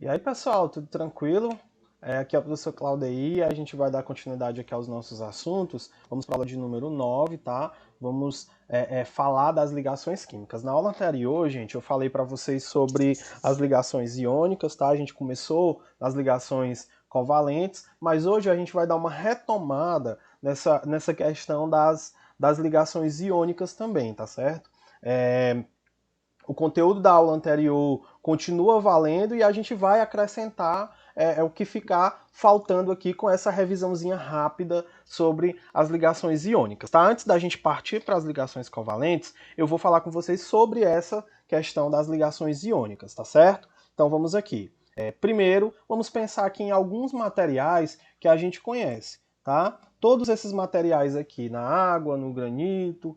E aí, pessoal, tudo tranquilo? Aqui é o professor Claudeir, a gente vai dar continuidade aqui aos nossos assuntos. Vamos para a aula de número 9, tá? Vamos falar das ligações químicas. Na aula anterior, gente, eu falei para vocês sobre as ligações iônicas, tá? A gente começou nas ligações covalentes, mas hoje a gente vai dar uma retomada nessa questão das ligações iônicas também, tá certo? O conteúdo da aula anterior continua valendo e a gente vai acrescentar o que ficar faltando aqui com essa revisãozinha rápida sobre as ligações iônicas. Tá? Antes da gente partir para as ligações covalentes, eu vou falar com vocês sobre essa questão das ligações iônicas, tá certo? Então vamos aqui. Primeiro, vamos pensar aqui em alguns materiais que a gente conhece, tá? Todos esses materiais aqui, na água, no granito,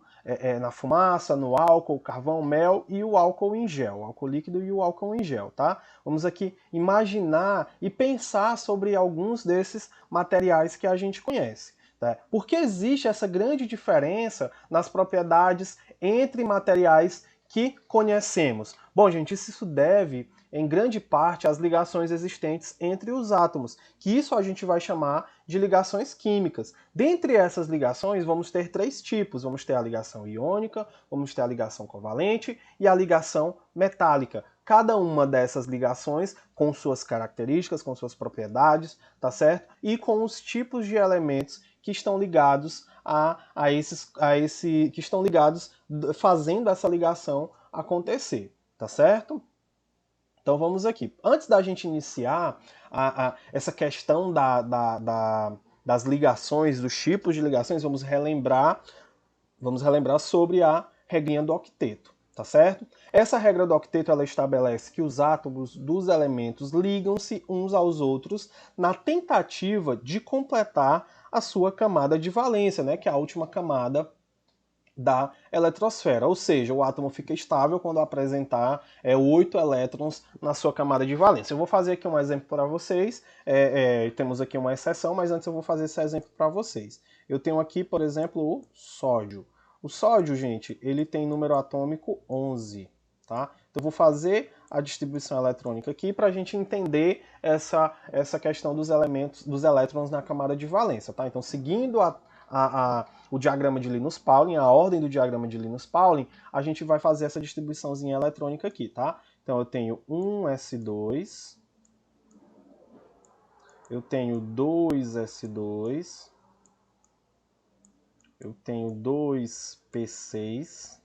na fumaça, no álcool, carvão, mel e o álcool em gel, o álcool líquido e o álcool em gel, tá? Vamos aqui imaginar e pensar sobre alguns desses materiais que a gente conhece. Tá? Porque existe essa grande diferença nas propriedades entre materiais que conhecemos? Bom, gente, isso deve em grande parte às ligações existentes entre os átomos, que isso a gente vai chamar de ligações químicas. Dentre essas ligações, vamos ter três tipos. Vamos ter a ligação iônica, vamos ter a ligação covalente e a ligação metálica. Cada uma dessas ligações com suas características, com suas propriedades, tá certo? E com os tipos de elementos que estão ligados que estão ligados fazendo essa ligação acontecer, tá certo? Então vamos aqui. Antes da gente iniciar essa questão das ligações, dos tipos de ligações, vamos relembrar sobre a regrinha do octeto, tá certo? Essa regra do octeto ela estabelece que os átomos dos elementos ligam-se uns aos outros na tentativa de completar a sua camada de valência, né, que é a última camada da eletrosfera, ou seja, o átomo fica estável quando apresentar 8 elétrons na sua camada de valência. Eu vou fazer aqui um exemplo para vocês, temos aqui uma exceção, mas antes eu vou fazer esse exemplo para vocês. Eu tenho aqui, por exemplo, o sódio. O sódio, gente, ele tem número atômico 11, tá? Então eu vou fazer a distribuição eletrônica aqui para a gente entender essa questão dos elétrons na camada de valência, tá? Então, seguindo o diagrama de Linus-Pauling, a ordem do diagrama de Linus-Pauling, a gente vai fazer essa distribuiçãozinha eletrônica aqui, tá? Então eu tenho 1s2, eu tenho 2s2, eu tenho 2p6,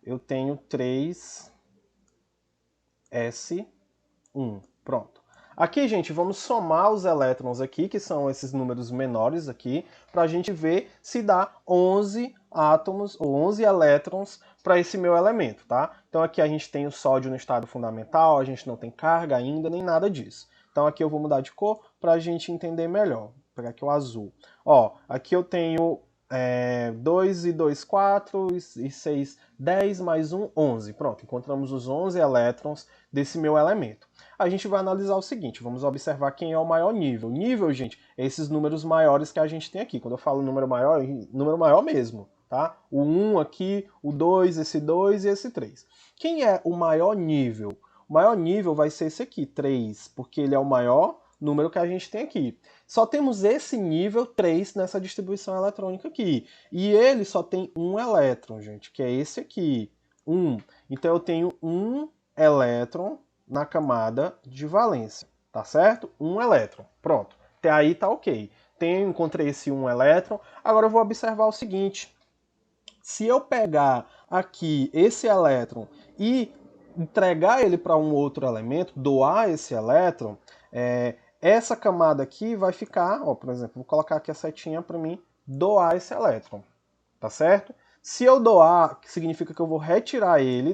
eu tenho 3s1. Pronto. Aqui, gente, vamos somar os elétrons aqui, que são esses números menores aqui, para a gente ver se dá 11 átomos ou 11 elétrons para esse meu elemento, tá? Então aqui a gente tem o sódio no estado fundamental, a gente não tem carga ainda, nem nada disso. Então aqui eu vou mudar de cor para a gente entender melhor. Vou pegar aqui o azul. Ó, aqui eu tenho 2 e 2, 4, e 6, 10, mais 1, 11. Pronto, encontramos os 11 elétrons desse meu elemento. A gente vai analisar o seguinte, vamos observar quem é o maior nível. Nível, gente, é esses números maiores que a gente tem aqui. Quando eu falo número maior mesmo, tá? O 1 aqui, o 2, esse 2 e esse 3. Quem é o maior nível? O maior nível vai ser esse aqui, 3, porque ele é o maior número que a gente tem aqui. Só temos esse nível 3 nessa distribuição eletrônica aqui. E ele só tem um elétron, gente, que é esse aqui, 1. Então eu tenho um elétron na camada de valência, tá certo? Um elétron, pronto. Até aí tá ok. Encontrei esse um elétron. Agora eu vou observar o seguinte. Se eu pegar aqui esse elétron e entregar ele para um outro elemento, doar esse elétron, essa camada aqui vai ficar, ó, por exemplo, vou colocar aqui a setinha para mim doar esse elétron, tá certo? Se eu doar, significa que eu vou retirar ele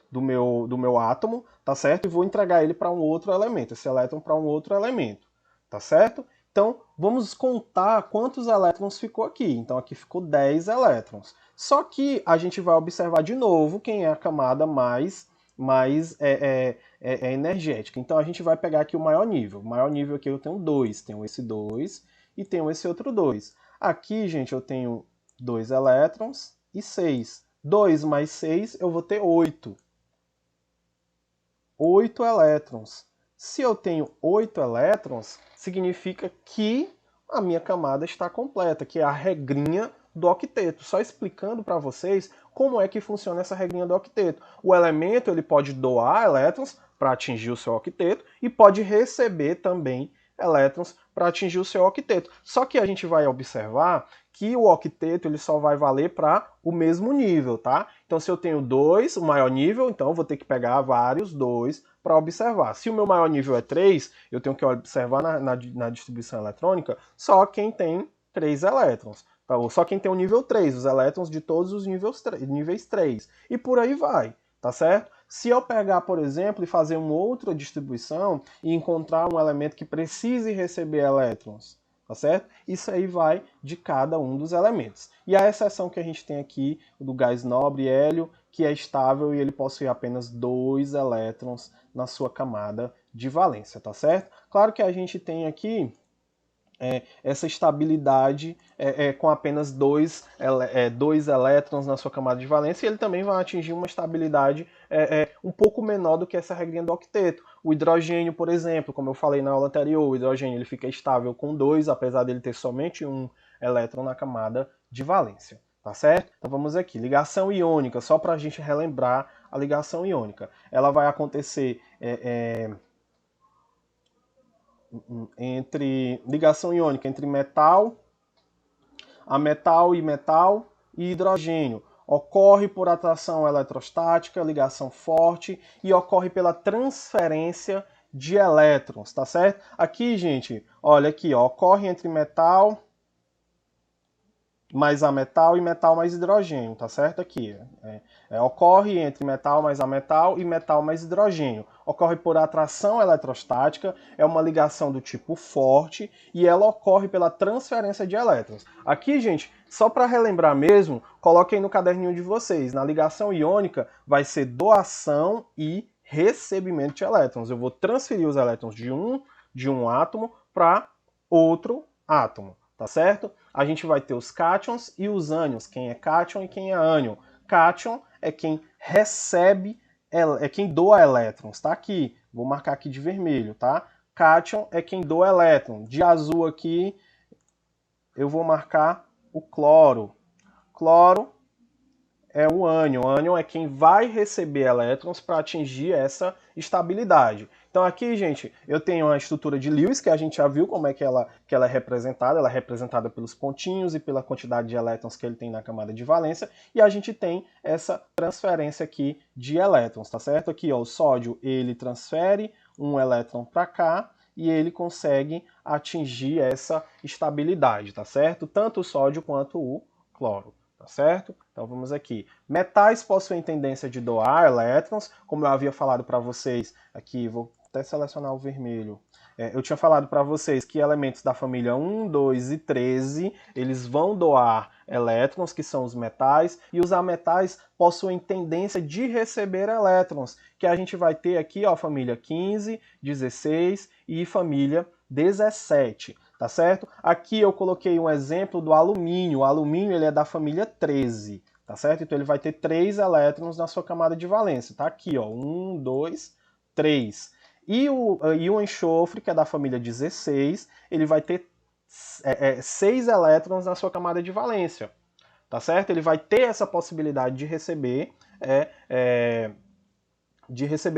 do meu átomo, tá certo? E vou entregar ele para um outro elemento, esse elétron para um outro elemento, tá certo? Então, vamos contar quantos elétrons ficou aqui. Então, aqui ficou 10 elétrons. Só que a gente vai observar de novo quem é a camada mais energética. Então, a gente vai pegar aqui o maior nível. O maior nível aqui eu tenho 2. Tenho esse 2 e tenho esse outro 2. Aqui, gente, eu tenho 2 elétrons e 6. 2 mais 6, eu vou ter 8. 8 elétrons. Se eu tenho 8 elétrons, significa que a minha camada está completa, que é a regrinha do octeto. Só explicando para vocês como é que funciona essa regrinha do octeto. O elemento ele pode doar elétrons para atingir o seu octeto e pode receber também elétrons para atingir o seu octeto. Só que a gente vai observar que o octeto ele só vai valer para o mesmo nível, tá? Então se eu tenho 2, o maior nível, então eu vou ter que pegar vários 2 para observar. Se o meu maior nível é 3, eu tenho que observar na distribuição eletrônica só quem tem 3 elétrons. Tá? Ou só quem tem o nível 3, os elétrons de todos os níveis 3. E por aí vai, tá certo? Se eu pegar, por exemplo, e fazer uma outra distribuição e encontrar um elemento que precise receber elétrons, tá certo? Isso aí vai de cada um dos elementos. E a exceção que a gente tem aqui, do gás nobre, hélio, que é estável e ele possui apenas 2 elétrons na sua camada de valência, tá certo? Claro que a gente tem aqui essa estabilidade com apenas dois elétrons na sua camada de valência, e ele também vai atingir uma estabilidade um pouco menor do que essa regrinha do octeto. O hidrogênio, por exemplo, como eu falei na aula anterior, o hidrogênio ele fica estável com 2, apesar dele ter somente um elétron na camada de valência. Tá certo? Então vamos aqui, ligação iônica, só para a gente relembrar a ligação iônica. Ela vai acontecer entre ligação iônica entre metal e hidrogênio. Ocorre por atração eletrostática, ligação forte, e ocorre pela transferência de elétrons, tá certo? Aqui, gente, olha aqui, ó, ocorre entre metal mais ametal e metal mais hidrogênio, tá certo? Aqui. Ocorre entre metal mais ametal e metal mais hidrogênio. Ocorre por atração eletrostática, é uma ligação do tipo forte e ela ocorre pela transferência de elétrons. Aqui, gente, só para relembrar mesmo, coloquem no caderninho de vocês. Na ligação iônica vai ser doação e recebimento de elétrons. Eu vou transferir os elétrons de um átomo para outro átomo. Tá certo? A gente vai ter os cátions e os ânions. Quem é cátion e quem é ânion. Cátion é quem recebe, é quem doa elétrons. Tá aqui, vou marcar aqui de vermelho, tá? Cátion é quem doa elétron. De azul aqui, eu vou marcar o cloro. Cloro é o ânion. O ânion é quem vai receber elétrons para atingir essa estabilidade. Então aqui, gente, eu tenho a estrutura de Lewis, que a gente já viu como é que ela é representada. Ela é representada pelos pontinhos e pela quantidade de elétrons que ele tem na camada de valência. E a gente tem essa transferência aqui de elétrons, tá certo? Aqui, ó, o sódio, ele transfere um elétron para cá e ele consegue atingir essa estabilidade, tá certo? Tanto o sódio quanto o cloro. Tá certo? Então vamos aqui. Metais possuem tendência de doar elétrons, como eu havia falado para vocês aqui, vou até selecionar o vermelho. Eu tinha falado para vocês que elementos da família 1, 2 e 13, eles vão doar elétrons, que são os metais, e os ametais possuem tendência de receber elétrons, que a gente vai ter aqui, ó, família 15, 16 e família 17. Tá certo? Aqui eu coloquei um exemplo do alumínio. O alumínio ele é da família 13, tá certo? Então ele vai ter 3 elétrons na sua camada de valência. Tá aqui, ó, 1, 2, 3. E o enxofre, que é da família 16, ele vai ter 6 elétrons na sua camada de valência. Tá certo? Ele vai ter essa possibilidade de receber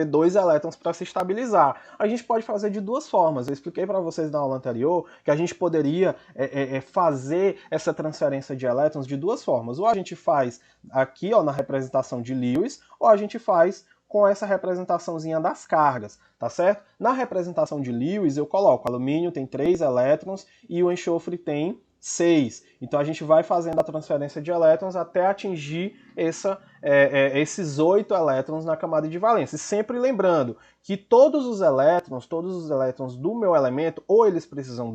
2 elétrons para se estabilizar. A gente pode fazer de duas formas. Eu expliquei para vocês na aula anterior que a gente poderia fazer essa transferência de elétrons de duas formas. Ou a gente faz aqui, ó, na representação de Lewis, ou a gente faz com essa representaçãozinha das cargas, tá certo? Na representação de Lewis eu coloco o alumínio tem 3 elétrons e o enxofre tem 6. Então a gente vai fazendo a transferência de elétrons até atingir esses 8 elétrons na camada de valência. E sempre lembrando que todos os elétrons do meu elemento, ou eles precisam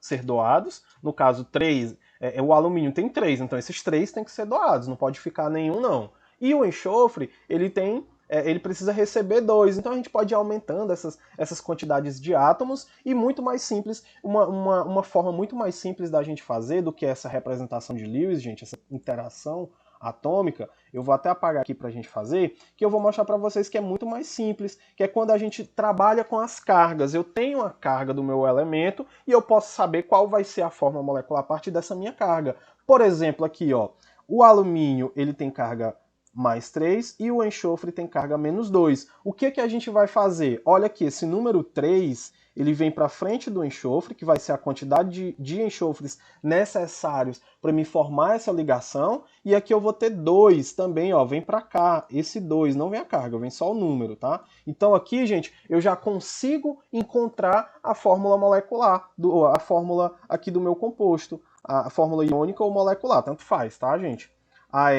ser doados, no caso 3, o alumínio tem 3, então esses 3 têm que ser doados, não pode ficar nenhum não. E o enxofre, ele precisa receber 2, então a gente pode ir aumentando essas quantidades de átomos e muito mais simples, uma forma muito mais simples da gente fazer do que essa representação de Lewis, gente, essa interação atômica, eu vou até apagar aqui para a gente fazer, que eu vou mostrar para vocês que é muito mais simples, que é quando a gente trabalha com as cargas. Eu tenho a carga do meu elemento e eu posso saber qual vai ser a fórmula molecular a partir dessa minha carga. Por exemplo, aqui, ó, o alumínio ele tem carga mais 3 e o enxofre tem carga menos 2. O que que a gente vai fazer? Olha aqui, esse número 3, ele vem para frente do enxofre, que vai ser a quantidade de enxofres necessários para me formar essa ligação, e aqui eu vou ter 2 também, ó, vem para cá. Esse 2 não vem a carga, vem só o número, tá? Então aqui, gente, eu já consigo encontrar a fórmula molecular, a fórmula aqui do meu composto, a fórmula iônica ou molecular, tanto faz, tá, gente? Al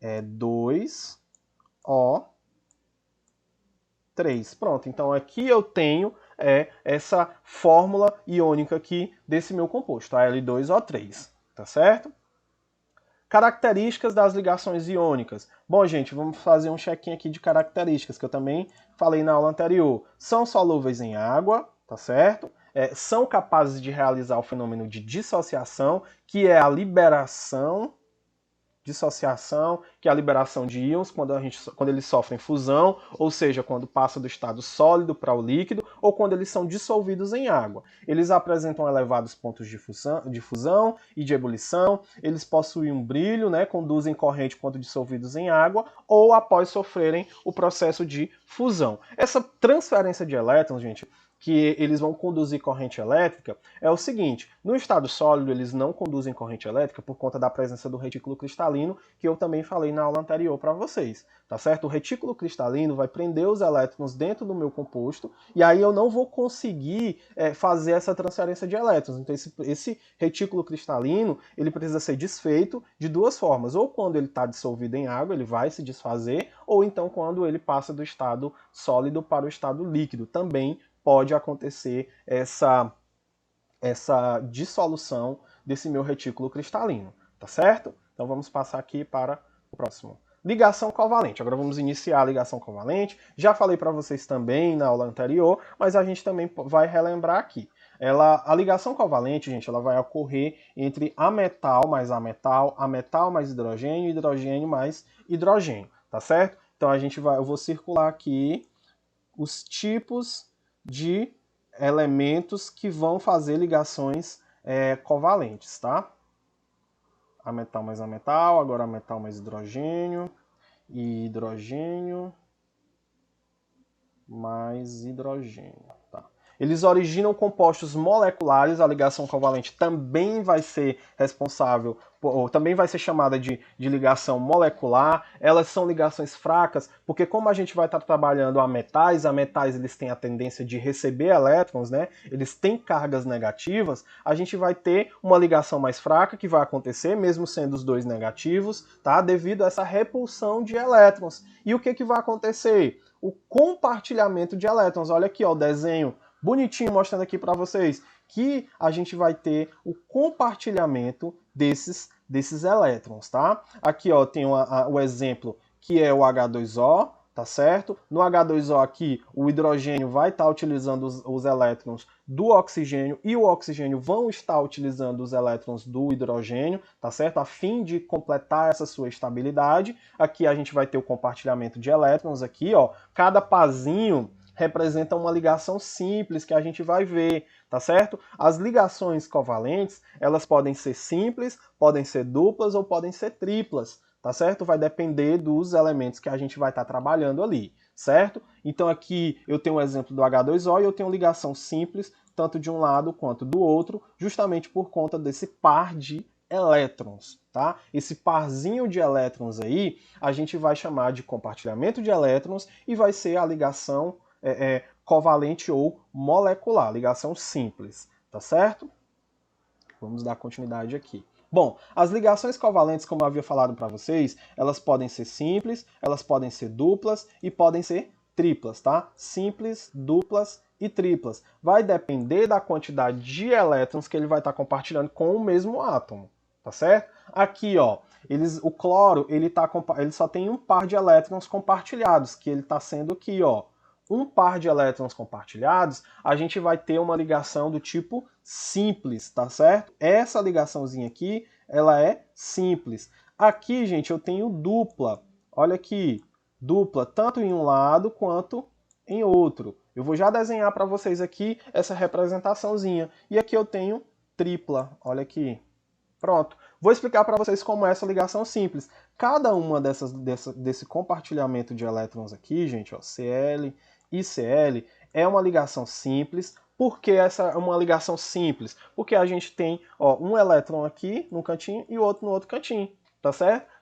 é 2O3. Pronto, então aqui eu tenho essa fórmula iônica aqui desse meu composto, Al2O3, tá certo? Características das ligações iônicas. Bom, gente, vamos fazer um check-in aqui de características, que eu também falei na aula anterior. São solúveis em água, tá certo? São capazes de realizar o fenômeno de dissociação, que é a liberação que é a liberação de íons quando eles sofrem fusão, ou seja, quando passa do estado sólido para o líquido, ou quando eles são dissolvidos em água. Eles apresentam elevados pontos de fusão e de ebulição, eles possuem um brilho, né, conduzem corrente quando dissolvidos em água, ou após sofrerem o processo de fusão. Essa transferência de elétrons, gente, que eles vão conduzir corrente elétrica, é o seguinte: no estado sólido eles não conduzem corrente elétrica por conta da presença do retículo cristalino, que eu também falei na aula anterior para vocês, tá certo? O retículo cristalino vai prender os elétrons dentro do meu composto, e aí eu não vou conseguir fazer essa transferência de elétrons. Então esse retículo cristalino, ele precisa ser desfeito de duas formas: ou quando ele está dissolvido em água, ele vai se desfazer, ou então quando ele passa do estado sólido para o estado líquido, também pode acontecer essa dissolução desse meu retículo cristalino, tá certo? Então vamos passar aqui para o próximo. Ligação covalente. Agora vamos iniciar a ligação covalente. Já falei para vocês também na aula anterior, mas a gente também vai relembrar aqui. A ligação covalente, gente, ela vai ocorrer entre ametal mais hidrogênio, hidrogênio mais hidrogênio, tá certo? Então eu vou circular aqui os tipos de elementos que vão fazer ligações covalentes, tá? Ametal mais ametal, agora ametal mais hidrogênio, e hidrogênio mais hidrogênio, tá? Eles originam compostos moleculares, a ligação covalente também vai ser responsável, ou também vai ser chamada de ligação molecular. Elas são ligações fracas, porque como a gente vai estar trabalhando a metais eles têm a tendência de receber elétrons, né? Eles têm cargas negativas, a gente vai ter uma ligação mais fraca que vai acontecer, mesmo sendo os dois negativos, tá? Devido a essa repulsão de elétrons. E o que vai acontecer? O compartilhamento de elétrons. Olha aqui, ó, o desenho bonitinho mostrando aqui para vocês que a gente vai ter o compartilhamento desses elétrons, tá? Aqui, ó, tem o exemplo que é o H2O, tá certo? No H2O aqui, o hidrogênio vai estar utilizando os elétrons do oxigênio e o oxigênio vão estar utilizando os elétrons do hidrogênio, tá certo? A fim de completar essa sua estabilidade. Aqui a gente vai ter o compartilhamento de elétrons aqui, ó. Cada pazinho representa uma ligação simples que a gente vai ver, tá certo? As ligações covalentes, elas podem ser simples, podem ser duplas ou podem ser triplas, tá certo? Vai depender dos elementos que a gente vai estar trabalhando ali, certo? Então aqui eu tenho um exemplo do H2O e eu tenho ligação simples, tanto de um lado quanto do outro, justamente por conta desse par de elétrons, tá? Esse parzinho de elétrons aí, a gente vai chamar de compartilhamento de elétrons e vai ser a ligação covalente ou molecular, ligação simples, tá certo? Vamos dar continuidade aqui. Bom, as ligações covalentes, como eu havia falado para vocês, elas podem ser simples, elas podem ser duplas e podem ser triplas, tá? Simples, duplas e triplas. Vai depender da quantidade de elétrons que ele vai estar compartilhando com o mesmo átomo, tá certo? Aqui, ó, o cloro, ele só tem um par de elétrons compartilhados, que ele está sendo aqui, ó, um par de elétrons compartilhados, a gente vai ter uma ligação do tipo simples, tá certo? Essa ligaçãozinha aqui, ela é simples. Aqui, gente, eu tenho dupla. Olha aqui, dupla, tanto em um lado quanto em outro. Eu vou já desenhar para vocês aqui essa representaçãozinha. E aqui eu tenho tripla, olha aqui. Pronto. Vou explicar para vocês como é essa ligação simples. Cada uma desse compartilhamento de elétrons aqui, gente, ó, Cl e Cl, é uma ligação simples. Por que essa é uma ligação simples? Porque a gente tem, ó, um elétron aqui no cantinho e o outro no outro cantinho, tá certo?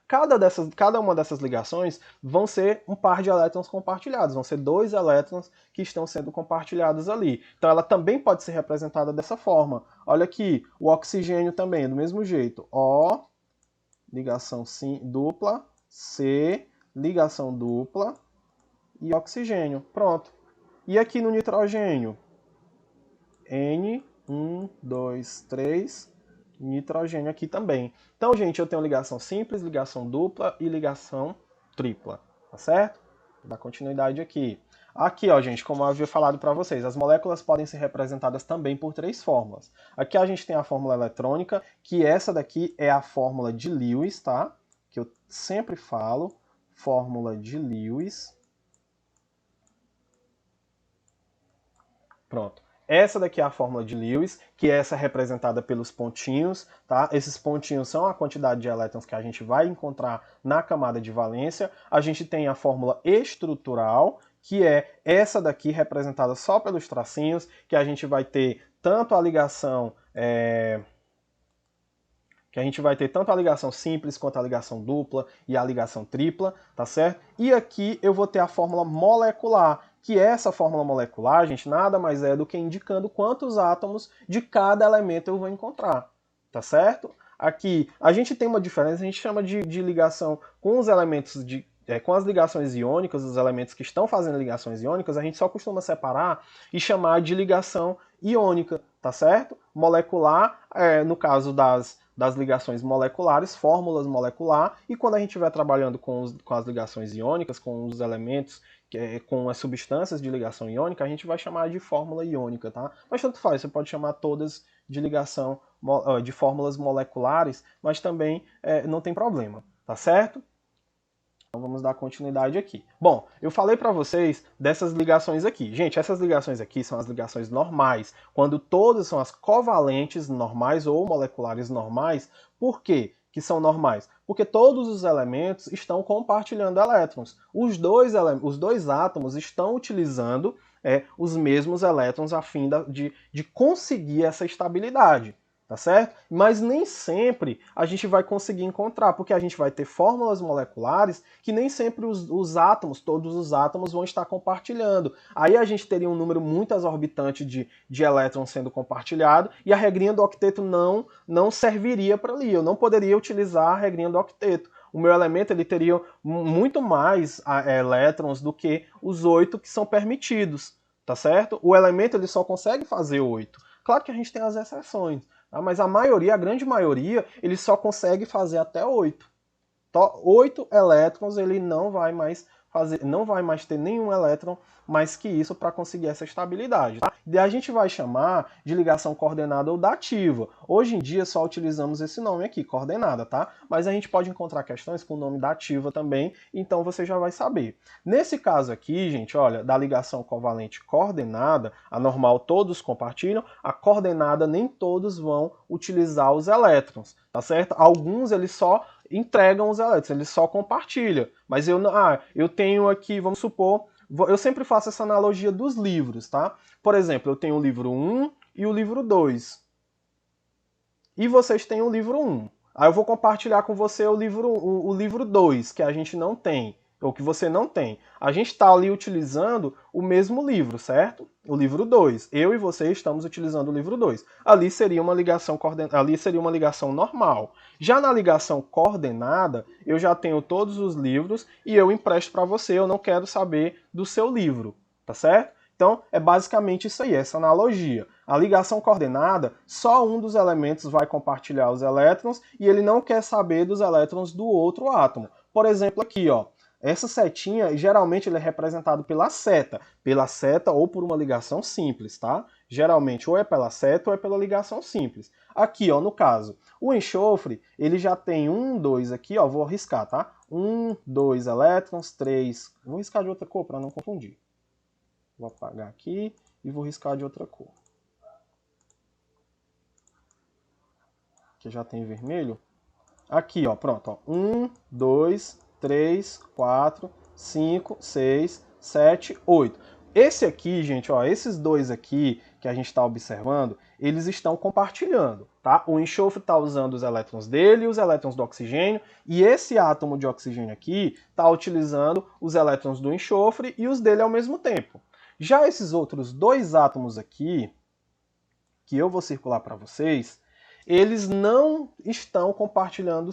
Cada uma dessas ligações vão ser um par de elétrons compartilhados, vão ser dois elétrons que estão sendo compartilhados ali. Então ela também pode ser representada dessa forma. Olha aqui, o oxigênio também, do mesmo jeito. O, ligação dupla, C, ligação dupla e oxigênio. Pronto. E aqui no nitrogênio? N, 1, 2, 3... nitrogênio aqui também. Então, gente, eu tenho ligação simples, ligação dupla e ligação tripla, tá certo? Vou dar continuidade aqui. Aqui, ó, gente, como eu havia falado para vocês, as moléculas podem ser representadas também por três fórmulas. Aqui a gente tem a fórmula eletrônica, que essa daqui é a fórmula de Lewis, tá? Que eu sempre falo, fórmula de Lewis. Pronto. Essa daqui é a fórmula de Lewis, que é essa representada pelos pontinhos, tá? Esses pontinhos são a quantidade de elétrons que a gente vai encontrar na camada de valência. A gente tem a fórmula estrutural, que é essa daqui representada só pelos tracinhos, que a gente vai ter tanto a ligação simples quanto a ligação dupla e a ligação tripla, tá certo? E aqui eu vou ter a fórmula molecular, que essa fórmula molecular, gente, nada mais é do que indicando quantos átomos de cada elemento eu vou encontrar, tá certo? Aqui a gente tem uma diferença, a gente chama de ligação com os elementos com as ligações iônicas, os elementos que estão fazendo ligações iônicas, a gente só costuma separar e chamar de ligação iônica, tá certo? Molecular, no caso das ligações moleculares, fórmulas molecular, e quando a gente estiver trabalhando com as ligações iônicas, com os elementos, com as substâncias de ligação iônica, a gente vai chamar de fórmula iônica, tá? Mas tanto faz, você pode chamar todas de ligação de fórmulas moleculares, mas também não tem problema, tá certo? Então vamos dar continuidade aqui. Bom, eu falei para vocês dessas ligações aqui. Gente, essas ligações aqui são as ligações normais, quando todas são as covalentes normais ou moleculares normais. Por quê que são normais? Porque todos os elementos estão compartilhando elétrons. Os dois átomos estão utilizando os mesmos elétrons a fim de conseguir essa estabilidade. Tá certo? Mas nem sempre a gente vai conseguir encontrar, porque a gente vai ter fórmulas moleculares que nem sempre os átomos, todos os átomos vão estar compartilhando. Aí a gente teria um número muito exorbitante de elétrons sendo compartilhado e a regrinha do octeto não serviria para ali. Eu não poderia utilizar a regrinha do octeto. O meu elemento ele teria muito mais elétrons do que os 8 que são permitidos, tá certo? O elemento ele só consegue fazer 8. Claro que a gente tem as exceções. Mas a grande maioria, ele só consegue fazer até 8. Então, 8 elétrons ele não vai mais ter nenhum elétron mais que isso para conseguir essa estabilidade. Tá? E a gente vai chamar de ligação coordenada ou dativa. Hoje em dia só utilizamos esse nome aqui, coordenada, tá? Mas a gente pode encontrar questões com o nome dativa também, então você já vai saber. Nesse caso aqui, gente, olha, da ligação covalente coordenada, a normal todos compartilham, a coordenada nem todos vão utilizar os elétrons, tá certo? Alguns eles só entregam os elétrons, eles só compartilham. Mas eu tenho aqui, vamos supor, eu sempre faço essa analogia dos livros, tá? Por exemplo, eu tenho o livro 1 e o livro 2. E vocês têm o livro 1. Aí eu vou compartilhar com você o livro 2, que a gente não tem, ou que você não tem. A gente está ali utilizando o mesmo livro, certo? O livro 2. Eu e você estamos utilizando o livro 2. Ali seria uma ligação normal. Já na ligação coordenada, eu já tenho todos os livros e eu empresto para você, eu não quero saber do seu livro, tá certo? Então, é basicamente isso aí, essa analogia. A ligação coordenada, só um dos elementos vai compartilhar os elétrons e ele não quer saber dos elétrons do outro átomo. Por exemplo, aqui, ó, essa setinha, geralmente ele é representado pela seta ou por uma ligação simples, tá? Geralmente ou é pela seta ou é pela ligação simples. Aqui, ó, no caso, o enxofre, ele já tem 1, 2 aqui, ó, vou riscar, tá? 1, 2 elétrons, 3... Vou riscar de outra cor para não confundir. Vou apagar aqui e vou riscar de outra cor. Aqui já tem vermelho. Aqui, ó, pronto, ó. 1, 2, 3, 4, 5, 6, 7, 8. Esse aqui, gente, ó, esses dois aqui que a gente está observando, eles estão compartilhando, tá? O enxofre está usando os elétrons dele e os elétrons do oxigênio, e esse átomo de oxigênio aqui está utilizando os elétrons do enxofre e os dele ao mesmo tempo. Já esses outros dois átomos aqui, que eu vou circular para vocês, eles não estão compartilhando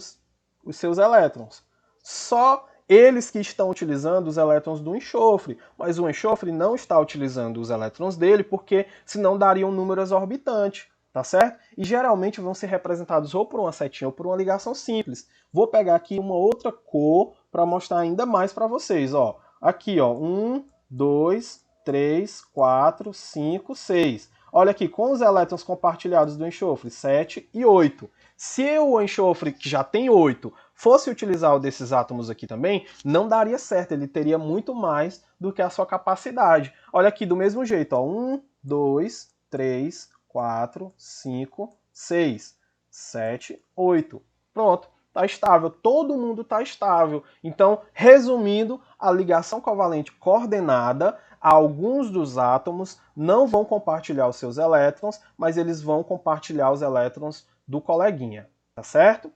os seus elétrons. Só eles que estão utilizando os elétrons do enxofre, mas o enxofre não está utilizando os elétrons dele, porque senão daria um número exorbitante, tá certo? E geralmente vão ser representados ou por uma setinha ou por uma ligação simples. Vou pegar aqui uma outra cor para mostrar ainda mais para vocês, ó. Aqui, ó, 1, 2, 3, 4, 5, 6. Olha aqui, com os elétrons compartilhados do enxofre, 7 e 8. Se o enxofre, que já tem 8, fosse utilizar o desses átomos aqui também, não daria certo, ele teria muito mais do que a sua capacidade. Olha aqui, do mesmo jeito, ó, 1, 2, 3, 4, 5, 6, 7, 8. Pronto, está estável, todo mundo está estável. Então, resumindo, a ligação covalente coordenada, alguns dos átomos não vão compartilhar os seus elétrons, mas eles vão compartilhar os elétrons do coleguinha, tá certo?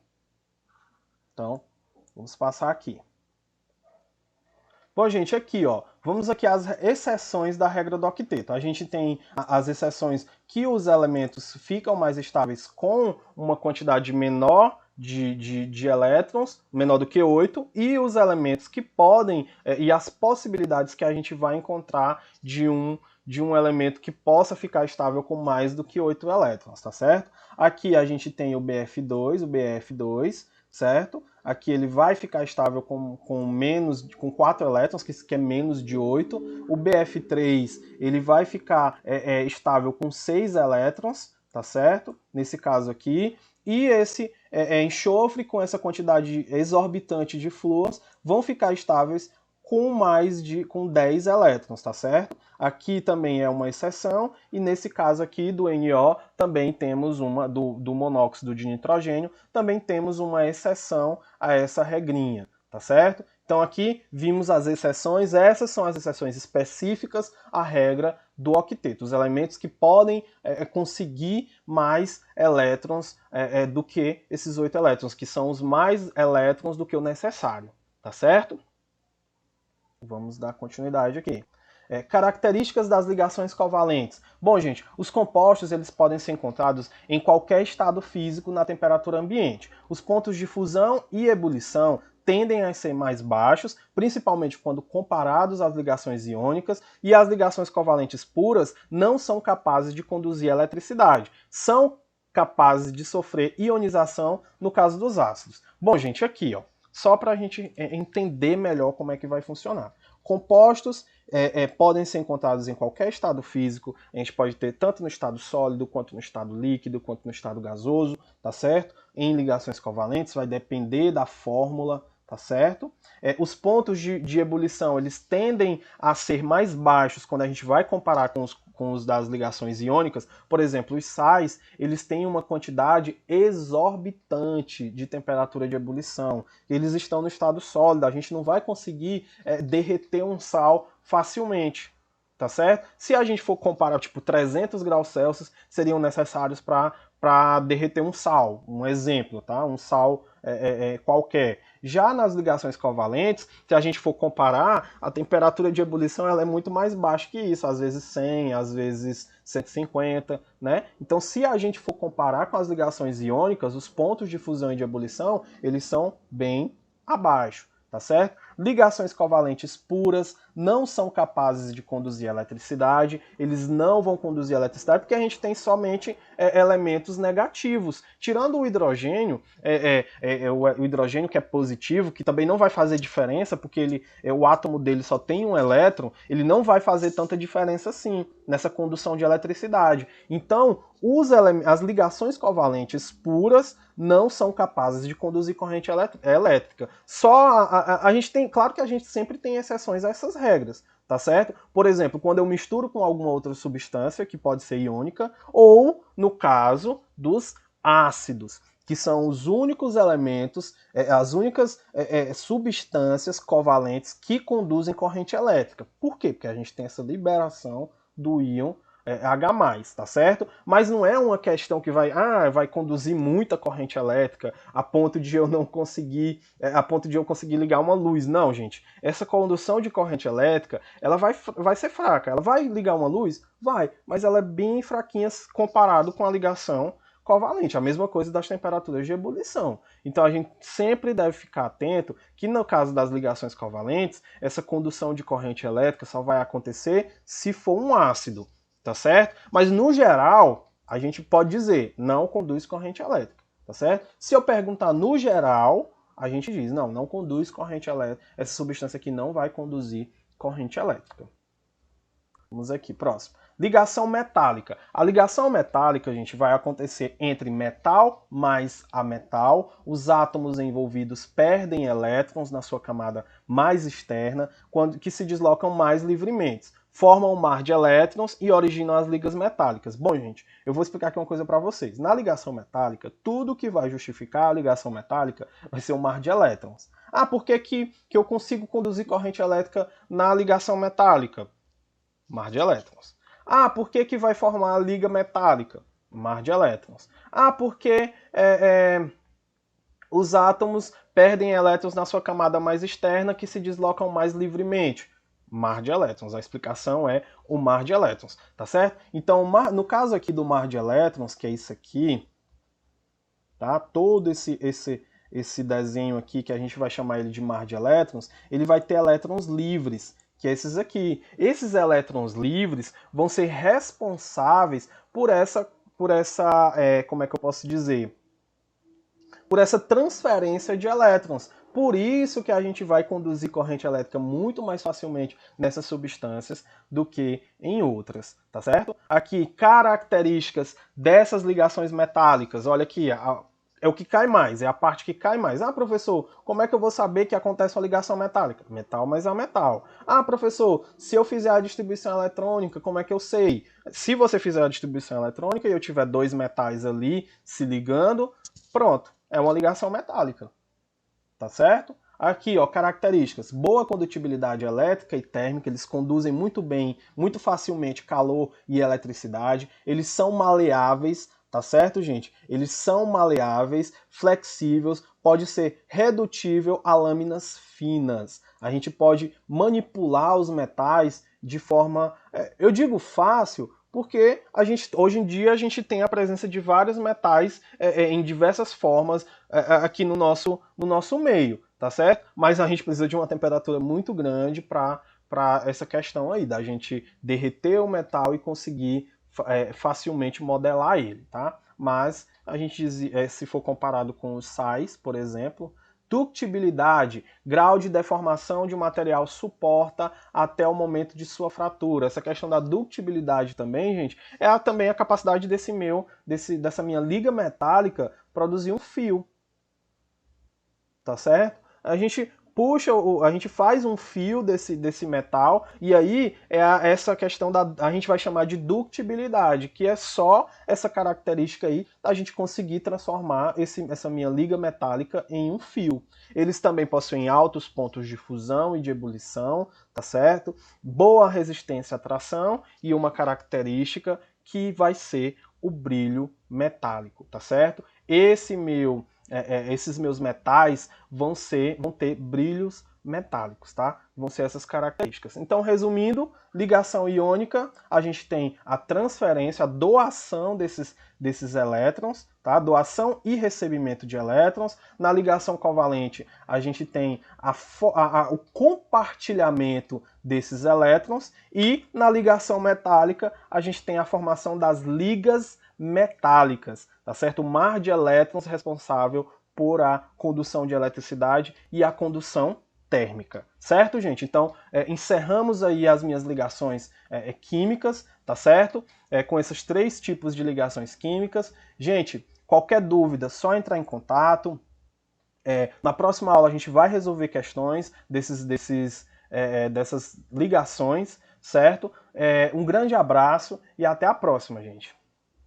Então, vamos passar aqui. Bom, gente, aqui, ó, vamos aqui às exceções da regra do octeto. A gente tem as exceções que os elementos ficam mais estáveis com uma quantidade menor de elétrons, menor do que 8, e os elementos que podem, e as possibilidades que a gente vai encontrar de um elemento que possa ficar estável com mais do que 8 elétrons, tá certo? Aqui a gente tem o BF2, certo? Aqui ele vai ficar estável com 4 elétrons, que é menos de 8. O BF3 ele vai ficar estável com 6 elétrons, tá certo? Nesse caso aqui. E esse enxofre com essa quantidade exorbitante de flúors vão ficar estáveis com 10 elétrons, tá certo? Aqui também é uma exceção, e nesse caso aqui do NO também temos uma, do monóxido de nitrogênio, também temos uma exceção a essa regrinha, tá certo? Então aqui vimos as exceções, essas são as exceções específicas à regra do octeto, os elementos que podem conseguir mais elétrons do que esses 8 elétrons, que são os mais elétrons do que o necessário, tá certo? Vamos dar continuidade aqui. Características das ligações covalentes. Bom, gente, os compostos eles podem ser encontrados em qualquer estado físico na temperatura ambiente. Os pontos de fusão e ebulição tendem a ser mais baixos, principalmente quando comparados às ligações iônicas, e as ligações covalentes puras não são capazes de conduzir eletricidade. São capazes de sofrer ionização no caso dos ácidos. Bom, gente, aqui, ó, só para a gente entender melhor como é que vai funcionar. Compostos podem ser encontrados em qualquer estado físico, a gente pode ter tanto no estado sólido, quanto no estado líquido, quanto no estado gasoso, tá certo? Em ligações covalentes vai depender da fórmula, tá certo? Os pontos de ebulição, eles tendem a ser mais baixos quando a gente vai comparar com os das ligações iônicas. Por exemplo, os sais, eles têm uma quantidade exorbitante de temperatura de ebulição. Eles estão no estado sólido, a gente não vai conseguir derreter um sal facilmente, tá certo? Se a gente for comparar, tipo, 300 graus Celsius seriam necessários para derreter um sal, um exemplo, tá? Um sal qualquer. Já nas ligações covalentes, se a gente for comparar, a temperatura de ebulição ela é muito mais baixa que isso, às vezes 100, às vezes 150, né? Então, se a gente for comparar com as ligações iônicas, os pontos de fusão e de ebulição, eles são bem abaixo, tá certo? Ligações covalentes puras não são capazes de conduzir eletricidade, eles não vão conduzir eletricidade porque a gente tem somente elementos negativos. Tirando o hidrogênio, o hidrogênio que é positivo, que também não vai fazer diferença, porque o átomo dele só tem um elétron, ele não vai fazer tanta diferença assim nessa condução de eletricidade. Então, as ligações covalentes puras não são capazes de conduzir corrente elétrica. Só a gente tem, claro que a gente sempre tem exceções a essas regras, tá certo? Por exemplo, quando eu misturo com alguma outra substância, que pode ser iônica, ou no caso dos ácidos, que são os únicos elementos, as únicas substâncias covalentes que conduzem corrente elétrica. Por quê? Porque a gente tem essa liberação do íon H+, tá certo? Mas não é uma questão que vai conduzir muita corrente elétrica a ponto de eu não conseguir, ligar uma luz. Não, gente. Essa condução de corrente elétrica, ela vai ser fraca. Ela vai ligar uma luz? Vai, mas ela é bem fraquinha comparado com a ligação covalente, a mesma coisa das temperaturas de ebulição. Então a gente sempre deve ficar atento que no caso das ligações covalentes, essa condução de corrente elétrica só vai acontecer se for um ácido, tá certo? Mas no geral, a gente pode dizer, não conduz corrente elétrica, tá certo? Se eu perguntar no geral, a gente diz, não conduz corrente elétrica, essa substância aqui não vai conduzir corrente elétrica. Vamos aqui, próximo. Ligação metálica. A ligação metálica, gente, vai acontecer entre metal mais ametal. Os átomos envolvidos perdem elétrons na sua camada mais externa, que se deslocam mais livremente. Formam um mar de elétrons e originam as ligas metálicas. Bom, gente, eu vou explicar aqui uma coisa para vocês. Na ligação metálica, tudo que vai justificar a ligação metálica vai ser um mar de elétrons. Por que eu consigo conduzir corrente elétrica na ligação metálica? Mar de elétrons. Por que vai formar a liga metálica? Mar de elétrons. Porque os átomos perdem elétrons na sua camada mais externa que se deslocam mais livremente? Mar de elétrons. A explicação é o mar de elétrons, tá certo? Então, no caso aqui do mar de elétrons, que é isso aqui, tá? Todo esse desenho aqui, que a gente vai chamar ele de mar de elétrons, ele vai ter elétrons livres, que é esses aqui. Esses elétrons livres vão ser responsáveis por essa como é que eu posso dizer? Por essa transferência de elétrons. Por isso que a gente vai conduzir corrente elétrica muito mais facilmente nessas substâncias do que em outras, tá certo? Aqui, características dessas ligações metálicas. Olha aqui, é o que cai mais, é a parte que cai mais. Professor, como é que eu vou saber que acontece uma ligação metálica? Metal mais a metal. Professor, se eu fizer a distribuição eletrônica, como é que eu sei? Se você fizer a distribuição eletrônica e eu tiver dois metais ali se ligando, pronto, é uma ligação metálica. Tá certo? Aqui, ó, características. Boa condutibilidade elétrica e térmica, eles conduzem muito bem, muito facilmente calor e eletricidade. Eles são maleáveis, tá certo, gente? Eles são maleáveis, flexíveis, pode ser redutível a lâminas finas. A gente pode manipular os metais de forma, eu digo fácil, porque hoje em dia a gente tem a presença de vários metais em diversas formas aqui no nosso meio, tá certo? Mas a gente precisa de uma temperatura muito grande para essa questão aí, da gente derreter o metal e conseguir facilmente modelar ele, tá? Mas a gente, se for comparado com os sais, por exemplo, ductibilidade, grau de deformação de um material suporta até o momento de sua fratura. Essa questão da ductibilidade também, gente, é também a capacidade dessa minha liga metálica produzir um fio. Tá certo? A gente a gente faz um fio desse metal e aí essa questão a gente vai chamar de ductibilidade, que é só essa característica aí da gente conseguir transformar essa minha liga metálica em um fio. Eles também possuem altos pontos de fusão e de ebulição, tá certo? Boa resistência à tração e uma característica que vai ser o brilho metálico, tá certo? Esses meus metais vão ter brilhos metálicos, tá? Vão ser essas características. Então, resumindo, ligação iônica, a gente tem a transferência, a doação desses elétrons, tá? Doação e recebimento de elétrons. Na ligação covalente, a gente tem o compartilhamento desses elétrons. E na ligação metálica, a gente tem a formação das ligas metálicas, tá certo? O mar de elétrons responsável por a condução de eletricidade e a condução térmica, certo, gente? Então, encerramos aí as minhas ligações químicas, tá certo? Com esses 3 tipos de ligações químicas. Gente, qualquer dúvida, só entrar em contato. Na próxima aula a gente vai resolver questões dessas ligações, certo? Um grande abraço e até a próxima, gente.